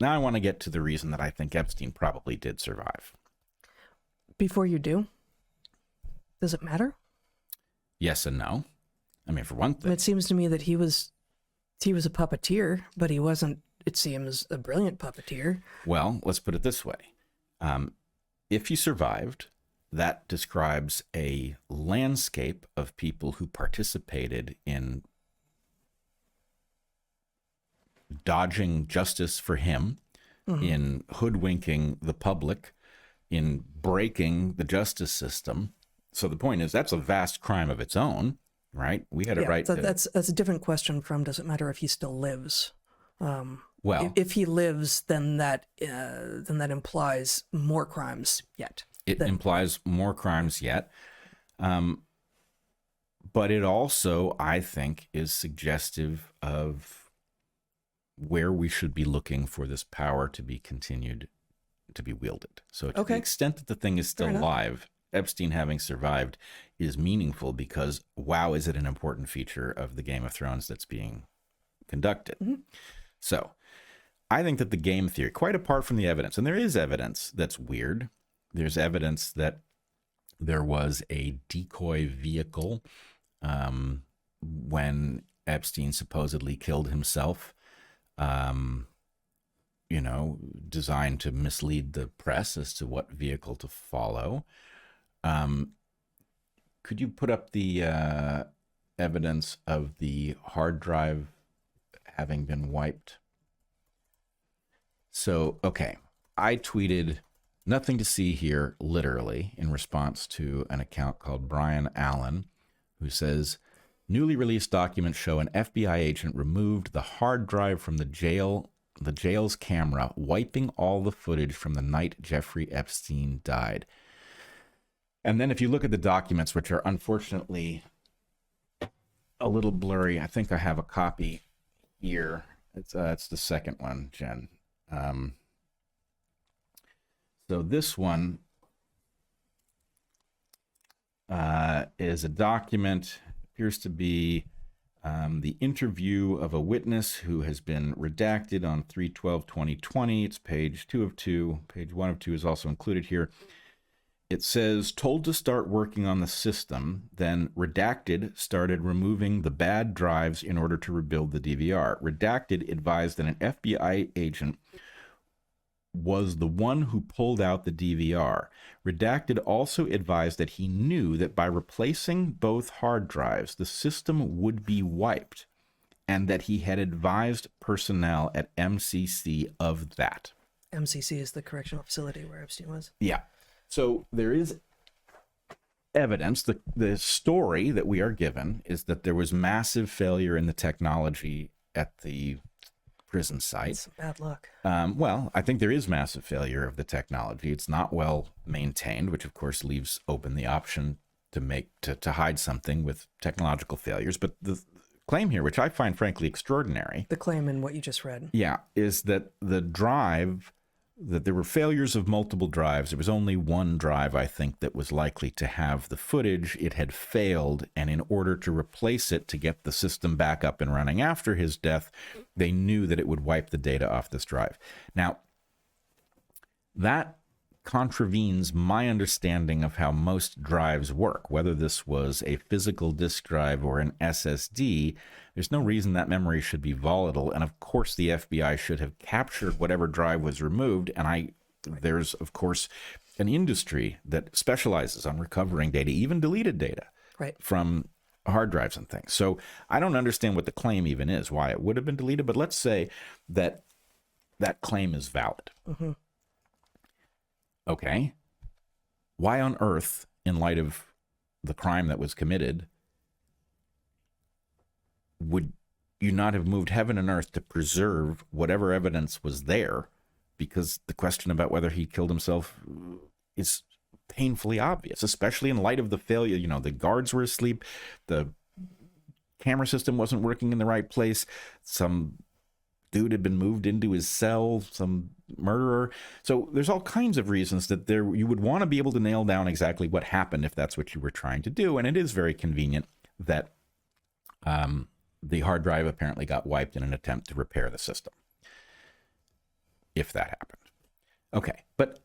Now I want to get to the reason that I think Epstein probably did survive. Before you do, does it matter? Yes and no. I mean, for one thing, It seems to me that he was a puppeteer, but he wasn't, it seems, a brilliant puppeteer. well, let's put it this way. If he survived, that describes a landscape of people who participated in dodging justice for him, in hoodwinking the public, in breaking the justice system. So the point is, that's a vast crime of its own, right? We had a right to... That's a different question from, does it matter if he still lives? Well, if he lives, then that implies more crimes yet. It implies more crimes yet. But it also, I think, is suggestive of where we should be looking for this power to be continued to be wielded. So to the extent that the thing is still alive, Epstein having survived is meaningful because, wow, is it an important feature of the Game of Thrones that's being conducted. So I think that the game theory, quite apart from the evidence, and there is evidence that's weird. There's evidence that there was a decoy vehicle when Epstein supposedly killed himself, designed to mislead the press as to what vehicle to follow. Could you put up the evidence of the hard drive having been wiped? So, okay, I tweeted nothing to see here, literally, in response to an account called Brian Allen, who says, newly released documents show an FBI agent removed the hard drive from the jail's camera, wiping all the footage from the night Jeffrey Epstein died. And then if you look at the documents, which are unfortunately a little blurry, I think I have a copy here. It's the second one, Jen. So this one is a document, appears to be the interview of a witness who has been redacted on 3/12/2020. It's page 2 of 2. Page 1 of 2 is also included here. It says, told to start working on the system, then Redacted started removing the bad drives in order to rebuild the DVR. Redacted advised that an FBI agent was the one who pulled out the DVR. Redacted also advised that he knew that by replacing both hard drives, the system would be wiped, and that he had advised personnel at MCC of that. MCC is the correctional facility where Epstein was. Yeah. So there is evidence. The story that we are given is that there was massive failure in the technology at the prison site. That's bad luck. Well, I think there is massive failure of the technology. It's not well maintained, which of course leaves open the option to hide something with technological failures. But the claim here, which I find frankly extraordinary, the claim in what you just read, is that that there were failures of multiple drives. There was only one drive, I think, that was likely to have the footage. It had failed, and in order to replace it, to get the system back up and running after his death, they knew that it would wipe the data off this drive. Now, that contravenes my understanding of how most drives work. Whether this was a physical disk drive or an SSD, there's no reason that memory should be volatile. And of course, the FBI should have captured whatever drive was removed. And there's, of course, an industry that specializes on recovering data, even deleted data, from hard drives and things. So I don't understand what the claim even is, why it would have been deleted. But let's say that that claim is valid. Mm-hmm. Okay, why on earth, in light of the crime that was committed, would you not have moved heaven and earth to preserve whatever evidence was there? Because the question about whether he killed himself is painfully obvious, especially in light of the failure. You know, the guards were asleep, the camera system wasn't working in the right place, some dude had been moved into his cell, some murderer. So there's all kinds of reasons that you would want to be able to nail down exactly what happened if that's what you were trying to do. And it is very convenient that the hard drive apparently got wiped in an attempt to repair the system. if that happened. Okay, but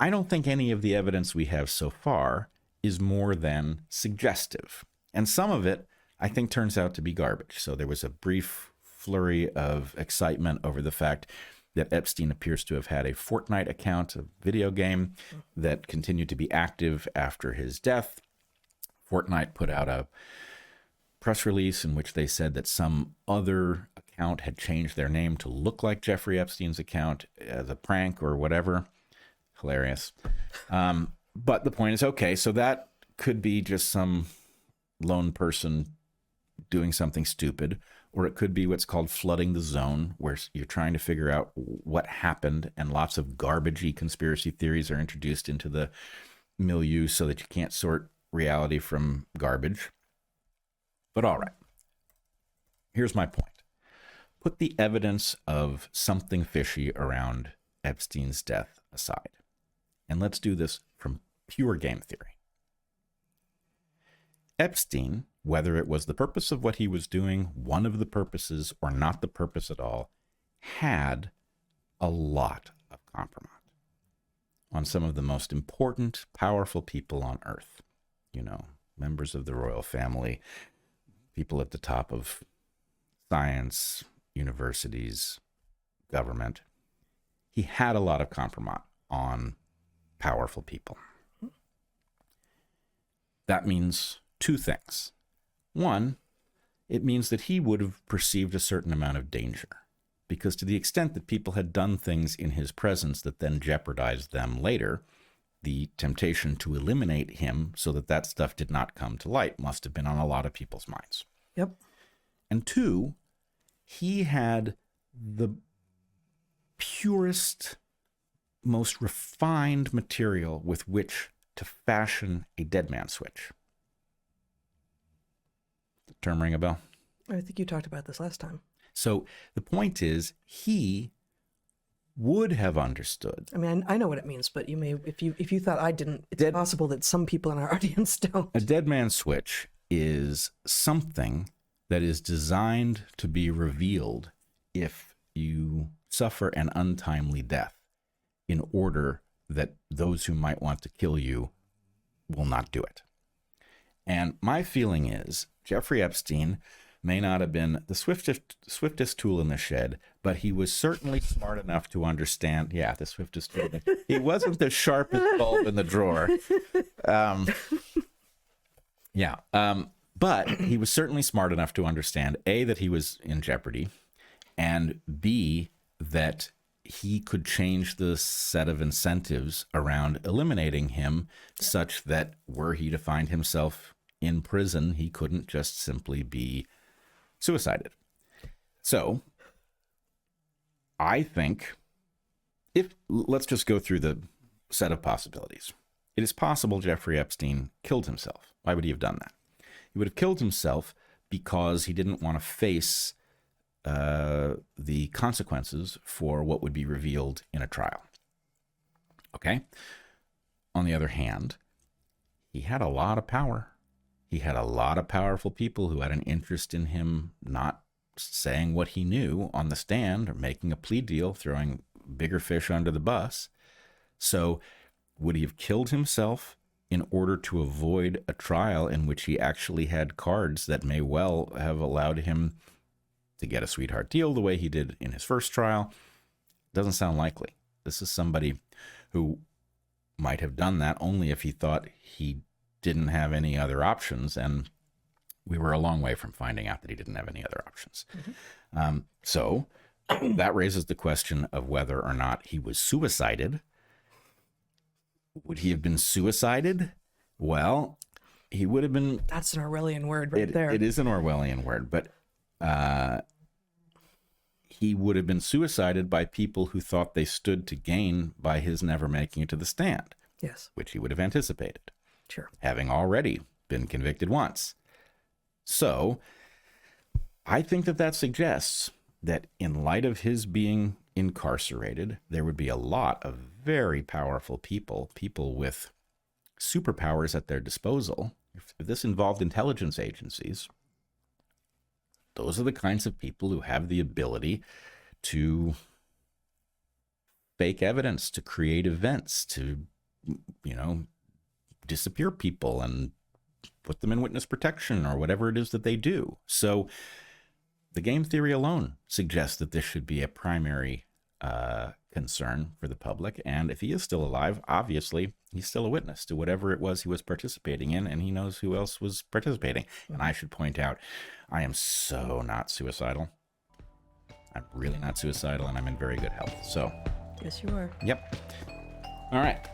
I don't think any of the evidence we have so far is more than suggestive. And some of it, I think, turns out to be garbage. So there was a brief flurry of excitement over the fact that Epstein appears to have had a Fortnite account, a video game that continued to be active after his death. Fortnite put out a press release in which they said that some other account had changed their name to look like Jeffrey Epstein's account as a prank or whatever. Hilarious. But the point is, okay, so that could be just some lone person doing something stupid, or it could be what's called flooding the zone, where you're trying to figure out what happened, and lots of garbagey conspiracy theories are introduced into the milieu so that you can't sort reality from garbage. But all right, here's my point. Put the evidence of something fishy around Epstein's death aside, and let's do this from pure game theory. Epstein, whether it was the purpose of what he was doing, one of the purposes, or not the purpose at all, had a lot of compromise on some of the most important, powerful people on earth. You know, members of the royal family, people at the top of science, universities, government. He had a lot of compromise on powerful people. That means two things. One, it means that he would have perceived a certain amount of danger, because to the extent that people had done things in his presence that then jeopardized them later, the temptation to eliminate him so that that stuff did not come to light must have been on a lot of people's minds. Yep. And two, he had the purest, most refined material with which to fashion a dead man switch. The term ring a bell? I think you talked about this last time. So the point is, he would have understood. I mean, I know what it means, but you may, if you thought I didn't, it's possible that some people in our audience don't. A dead man switch is something that is designed to be revealed if you suffer an untimely death, in order that those who might want to kill you will not do it. And my feeling is Jeffrey Epstein may not have been the swiftest tool in the shed, but he was certainly smart enough to understand. Yeah, the swiftest tool. He wasn't the sharpest bulb in the drawer. But he was certainly smart enough to understand, A, that he was in jeopardy, and B, that he could change the set of incentives around eliminating him such that were he to find himself in prison, he couldn't just simply be suicided. So I think let's just go through the set of possibilities. It is possible Jeffrey Epstein killed himself. Why would he have done that? He would have killed himself because he didn't want to face the consequences for what would be revealed in a trial. Okay? On the other hand, he had a lot of power. He had a lot of powerful people who had an interest in him not saying what he knew on the stand or making a plea deal, throwing bigger fish under the bus. So would he have killed himself in order to avoid a trial in which he actually had cards that may well have allowed him to get a sweetheart deal the way he did in his first trial? Doesn't sound likely. This is somebody who might have done that only if he thought he didn't have any other options, and we were a long way from finding out that he didn't have any other options. Mm-hmm. So that raises the question of whether or not he was suicided. Would he have been suicided? Well, he would have been... That's an Orwellian word there. It is an Orwellian word, but he would have been suicided by people who thought they stood to gain by his never making it to the stand. Yes. Which he would have anticipated. Sure. Having already been convicted once. So I think that suggests that in light of his being incarcerated, there would be a lot of very powerful people with superpowers at their disposal. If this involved intelligence agencies, those are the kinds of people who have the ability to fake evidence, to create events, to, disappear people and put them in witness protection or whatever it is that they do. So the game theory alone suggests that this should be a primary concern for the public. And if he is still alive, obviously he's still a witness to whatever it was he was participating in, and he knows who else was participating. And I should point out, I am so not suicidal. I'm really not suicidal, and I'm in very good health. So, Yes, you are. yep. All right.